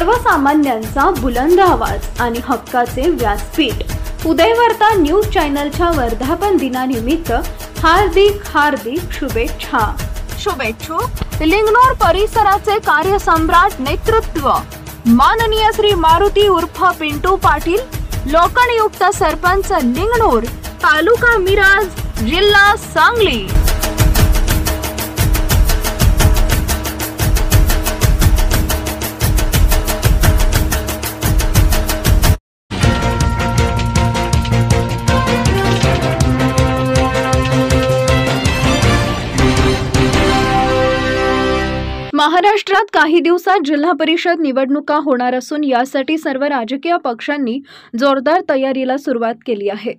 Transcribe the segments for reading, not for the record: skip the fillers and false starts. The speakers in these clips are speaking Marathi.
सर्वसामान्यांचा बुलंद आवाज आणि हक्काचे व्यासपीठ उदय वार्ता न्यूज चॅनलच्या वर्धापन दिनानिमित्त हार्दिक शुभेच्छा। शुभेच्छुक लिंगनूर परिसराचे कार्यसम्राट नेतृत्व माननीय श्री मारुती उर्फ पिंटू पाटील, लोकनियुक्त सरपंच लिंगनूर, तालुका मिराज, जिल्हा सांगली। महाराष्ट्रात काही दिवसात जिल्हा परिषद निवडणुका होणार असून यासाठी सर्व राजकीय पक्षांनी जोरदार तयारीला सुरुवात केली आहे।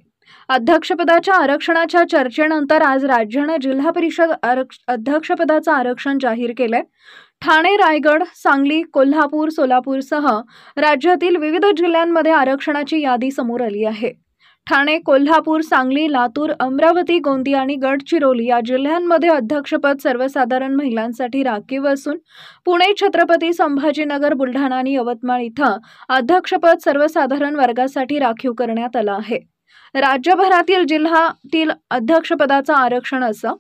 अध्यक्षपदाच्या आरक्षणाच्या चर्चेनंतर आज राज्याने जिल्हा परिषद अध्यक्षपदाचं आरक्षण जाहीर केलंय। ठाणे, रायगड, सांगली, कोल्हापूर, सोलापूरसह राज्यातील विविध जिल्ह्यांमध्ये आरक्षणाची यादी समोर आली आहे। ठाणे, कोल्हापूर, सांगली, लातूर, अमरावती, गोंदिया आणि गडचिरोली या जिल्ह्यांमध्ये अध्यक्षपद सर्वसाधारण महिलांसाठी राखीव असून पुणे, छत्रपती संभाजीनगर, बुलढाणा आणि यवतमाळ इथं अध्यक्षपद सर्वसाधारण वर्गासाठी राखीव करण्यात आलं आहे। राज्यभरातील जिल्ह्यातील अध्यक्षपदाचं आरक्षण असं: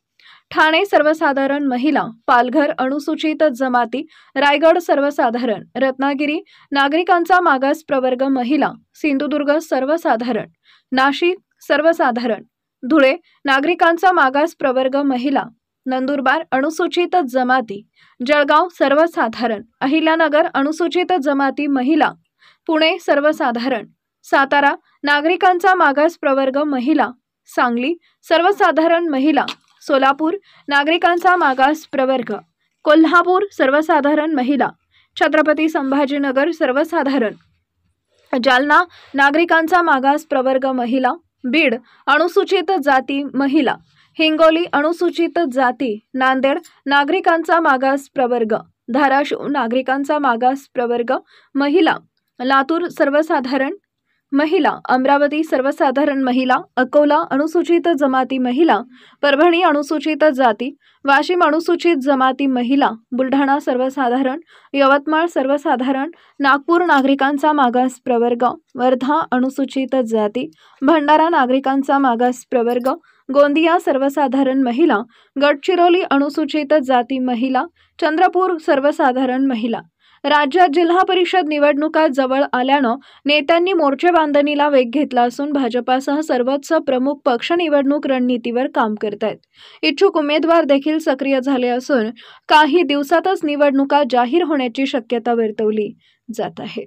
ठाणे सर्वसाधारण महिला, पालघर अनुसूचित जमाती, रायगड सर्वसाधारण, रत्नागिरी नागरिकांचा मागास प्रवर्ग महिला, सिंधुदुर्ग सर्वसाधारण, नाशिक सर्वसाधारण, धुळे नागरिकांचा मागास प्रवर्ग महिला, नंदुरबार अनुसूचित जमाती, जळगाव सर्वसाधारण, अहिल्यानगर अनुसूचित जमाती महिला, पुणे सर्वसाधारण, सातारा नागरिकांचा मागास प्रवर्ग महिला, सांगली सर्वसाधारण महिला, सोलापूर नागरिकांचा मागास प्रवर्ग, कोल्हापूर सर्वसाधारण महिला, छत्रपती संभाजीनगर सर्वसाधारण, जालना नागरिकांचा मागास प्रवर्ग महिला, बीड अनुसूचित जाती महिला, हिंगोली अनुसूचित जाती, नांदेड नागरिकांचा मागास प्रवर्ग, धाराशिव नागरिकांचा मागास प्रवर्ग महिला, लातूर सर्वसाधारण महिला, अमरावती सर्वसाधारण महिला, अकोला अनुसूचित जमाती महिला, परभणी अनुसूचित जाती, वाशिम अनुसूचित जमाती महिला, बुलढाणा सर्वसाधारण, यवतमाळ सर्वसाधारण, नागपूर नागरिकांचा मागास प्रवर्ग, वर्धा अनुसूचित जाती, भंडारा नागरिकांचा मागास प्रवर्ग, गोंदिया सर्वसाधारण महिला, गडचिरोली अनुसूचित जाती महिला, चंद्रपूर सर्वसाधारण महिला। राज्यात जिल्हा परिषद निवडणुका जवळ आल्यानं नेत्यांनी मोर्चेबांधणीला वेग घेतला असून भाजपासह सर्वच प्रमुख पक्ष निवडणूक रणनीतीवर काम करतायत। इच्छुक उमेदवार देखील सक्रिय झाले असून काही दिवसातच निवडणुका जाहीर होण्याची शक्यता वर्तवली जात आहे।